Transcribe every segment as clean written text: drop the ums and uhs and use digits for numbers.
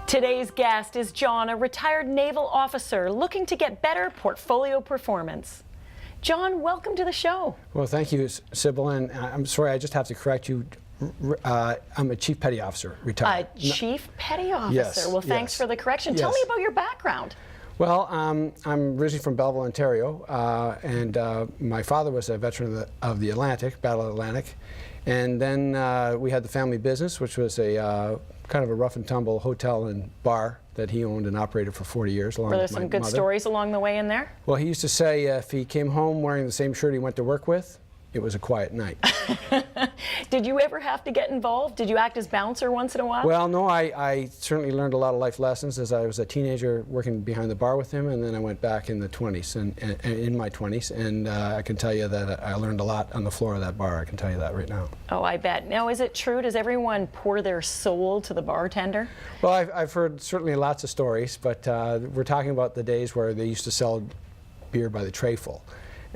Today's guest is John, a retired naval officer looking to get better portfolio performance. John, welcome to the show. Well, thank you, Sybil, and I'm sorry, I just have to correct you. I'm a Chief Petty Officer, retired. A Chief Petty Officer. Yes, well, thanks for the correction. Yes. Tell me about your background. Well, I'm originally from Belleville, Ontario, and my father was a veteran of the Atlantic, Battle of the Atlantic. And then we had the family business, which was a kind of a rough and tumble hotel and bar that he owned and operated for 40 years along with my mother. Were there some good stories along the way in there? Well, he used to say if he came home wearing the same shirt he went to work with, it was a quiet night. Did you ever have to get involved? Did you act as bouncer once in a while? Well, no, I certainly learned a lot of life lessons as I was a teenager working behind the bar with him, and then I went back in the 20s, and in my 20s, and I can tell you that I learned a lot on the floor of that bar. I can tell you that right now. Oh, I bet. Now, is it true? Does everyone pour their soul to the bartender? Well, I've heard certainly lots of stories, but we're talking about the days where they used to sell beer by the trayful.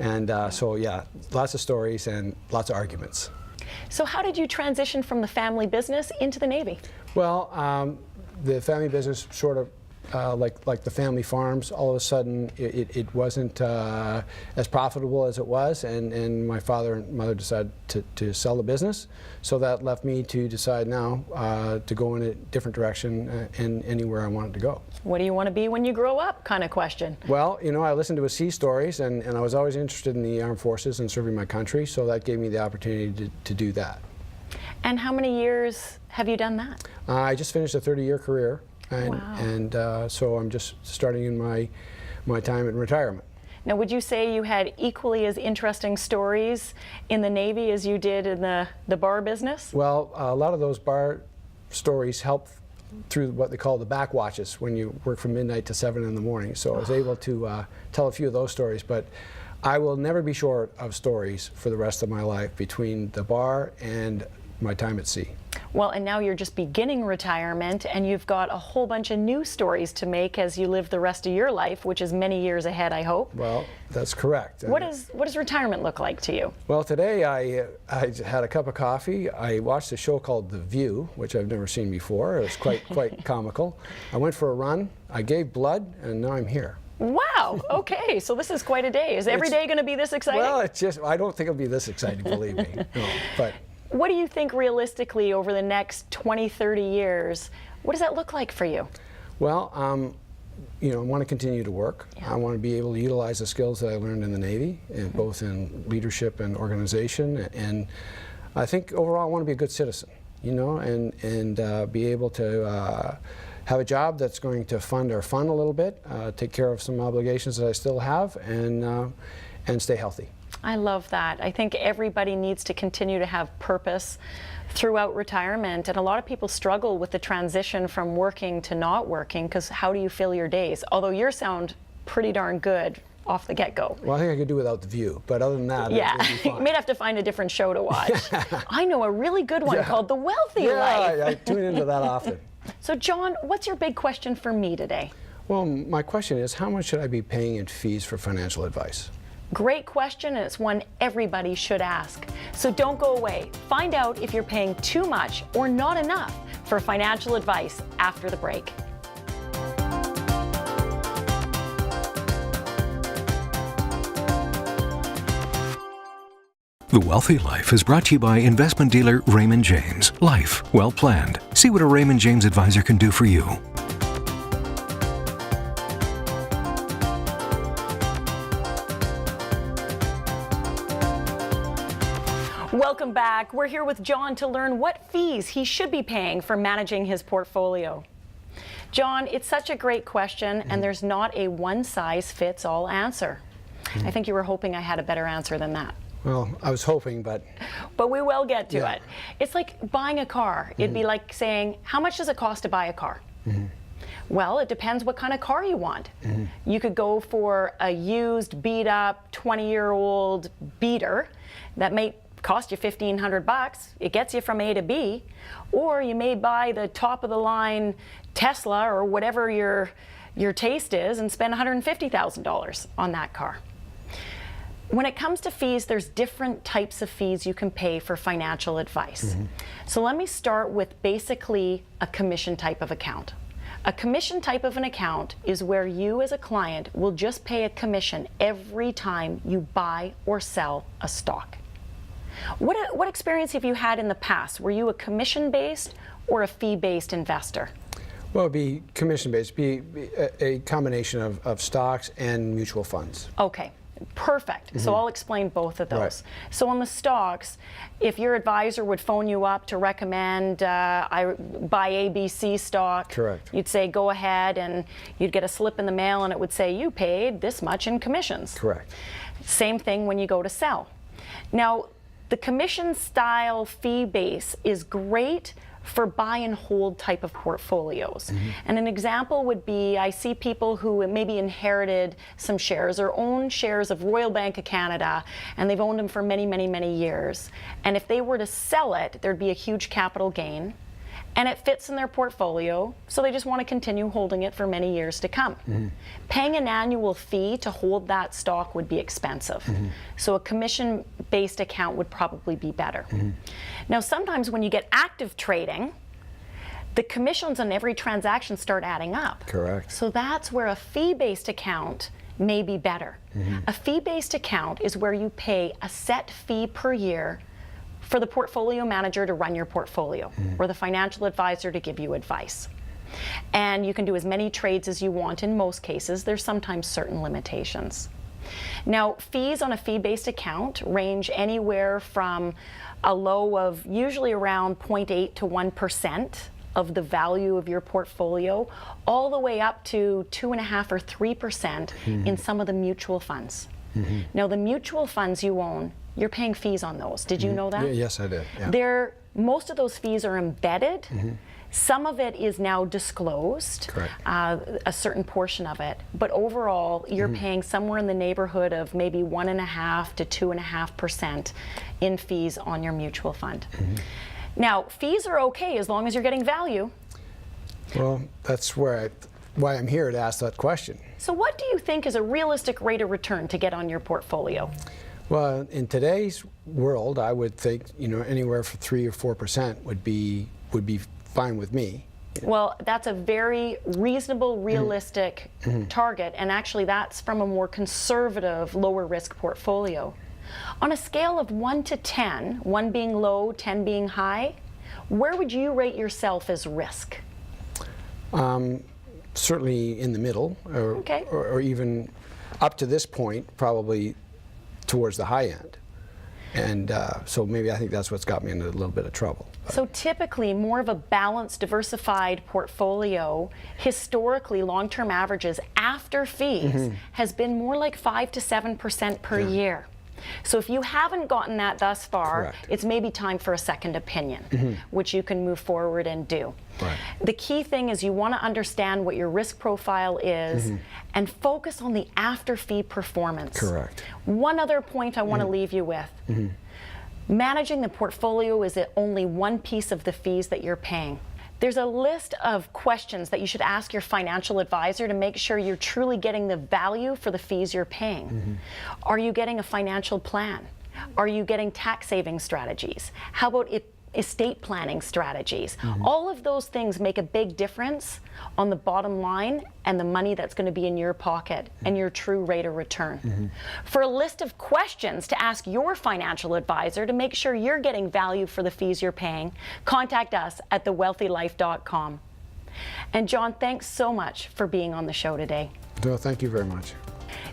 And so, yeah, lots of stories and lots of arguments. So how did you transition from the family business into the Navy? Well, the family business sort of, like the family farms, all of a sudden it wasn't as profitable as it was, and my father and mother decided to sell the business. So that left me to decide now to go in a different direction and anywhere I wanted to go. What do you want to be when you grow up, kind of question? Well, you know, I listened to his sea stories, and I was always interested in the armed forces and serving my country, so that gave me the opportunity to do that. And how many years have you done that? I just finished a 30-year career. And, wow. and so I'm just starting in my time in retirement. Now, would you say you had equally as interesting stories in the Navy as you did in the bar business? Well, a lot of those bar stories help through what they call the back watches, when you work from midnight to 7 in the morning. So I was able to tell a few of those stories, but I will never be short of stories for the rest of my life between the bar and my time at sea. Well, and now you're just beginning retirement, and you've got a whole bunch of new stories to make as you live the rest of your life, which is many years ahead, I hope. Well, that's correct. What does retirement look like to you? Well, today I had a cup of coffee. I watched a show called The View, which I've never seen before. It was quite comical. I went for a run. I gave blood, and now I'm here. Wow, okay, so this is quite a day. Is every day going to be this exciting? Well, I don't think it'll be this exciting, believe me. No, but. What do you think realistically over the next 20, 30 years, what does that look like for you? Well, you know, I want to continue to work. Yeah. I want to be able to utilize the skills that I learned in the Navy, both in leadership and organization. And I think overall I want to be a good citizen, you know, and be able to have a job that's going to fund our fun a little bit, take care of some obligations that I still have, and stay healthy. I love that. I think everybody needs to continue to have purpose throughout retirement, and a lot of people struggle with the transition from working to not working, because how do you fill your days? Although yours sound pretty darn good off the get-go. Well, I think I could do without the view, but other than that, yeah, it'd be fine. You may have to find a different show to watch. I know a really good one called The Wealthy Life. Yeah, I tune into that often. So John, what's your big question for me today? Well, my question is, how much should I be paying in fees for financial advice? Great question, and it's one everybody should ask. So don't go away. Find out if you're paying too much or not enough for financial advice after the break. The Wealthy Life is brought to you by investment dealer Raymond James. Life well planned. See what a Raymond James advisor can do for you. Welcome back. We're here with John to learn what fees he should be paying for managing his portfolio. John, it's such a great question, and there's not a one-size-fits-all answer. I think you were hoping I had a better answer than that. Well, I was hoping, but we will get to it. It's like buying a car. It'd be like saying, how much does it cost to buy a car? Well, it depends what kind of car you want. You could go for a used, beat-up, 20-year-old beater that may cost you $1,500. It gets you from A to B. Or you may buy the top-of-the-line Tesla or whatever your taste is and spend $150,000 on that car. When it comes to fees, there's different types of fees you can pay for financial advice. So let me start with basically a commission type of account. A commission type of an account is where you as a client will just pay a commission every time you buy or sell a stock. What experience have you had in the past? Were you a commission-based or a fee-based investor? Well, it'd be commission-based, be a combination of stocks and mutual funds. Okay, perfect. So I'll explain both of those. Right. So on the stocks, if your advisor would phone you up to recommend I buy ABC stock, Correct. You'd say go ahead, and you'd get a slip in the mail and it would say you paid this much in commissions. Correct. Same thing when you go to sell. Now, the commission style fee base is great for buy and hold type of portfolios. And an example would be, I see people who maybe inherited some shares or own shares of Royal Bank of Canada, and they've owned them for many, many, many years. And if they were to sell it, there'd be a huge capital gain. And it fits in their portfolio, so they just want to continue holding it for many years to come. Paying an annual fee to hold that stock would be expensive. So a commission-based account would probably be better. Now, sometimes when you get active trading, the commissions on every transaction start adding up. Correct. So that's where a fee-based account may be better. A fee-based account is where you pay a set fee per year for the portfolio manager to run your portfolio, or the financial advisor to give you advice. And you can do as many trades as you want in most cases. There's sometimes certain limitations. Now, fees on a fee-based account range anywhere from a low of usually around 0.8 to 1% of the value of your portfolio, all the way up to 2.5 or 3% in some of the mutual funds. Now, the mutual funds you own, you're paying fees on those. Did you know that? Yes, I did. Yeah. Most of those fees are embedded. Some of it is now disclosed, Correct. A certain portion of it. But overall, you're paying somewhere in the neighborhood of maybe 1.5 to 2.5% in fees on your mutual fund. Now, fees are okay as long as you're getting value. Well, that's why I'm here to ask that question. So what do you think is a realistic rate of return to get on your portfolio? Well, in today's world, I would think anywhere from 3 or 4% would be fine with me. Well, that's a very reasonable, realistic target, and actually that's from a more conservative, lower risk portfolio. On a scale of 1 to 10, 1 being low, 10 being high, where would you rate yourself as risk? Certainly in the middle, or even up to this point, probably towards the high end. And so maybe I think that's what's got me into a little bit of trouble. So typically more of a balanced, diversified portfolio, historically long-term averages after fees has been more like 5 to 7% per year. So if you haven't gotten that thus far, Correct. it's maybe time for a second opinion, which you can move forward and do. Right. The key thing is you want to understand what your risk profile is and focus on the after fee performance. Correct. One other point I want to leave you with. Managing the portfolio is only one piece of the fees that you're paying. There's a list of questions that you should ask your financial advisor to make sure you're truly getting the value for the fees you're paying. Are you getting a financial plan? Are you getting tax saving strategies? How about estate planning strategies? All of those things make a big difference on the bottom line and the money that's going to be in your pocket and your true rate of return. For a list of questions to ask your financial advisor to make sure you're getting value for the fees you're paying, contact us at thewealthylife.com. And John, thanks so much for being on the show today. No, thank you very much.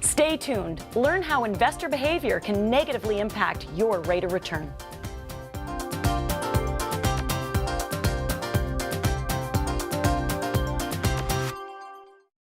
Stay tuned. Learn how investor behavior can negatively impact your rate of return.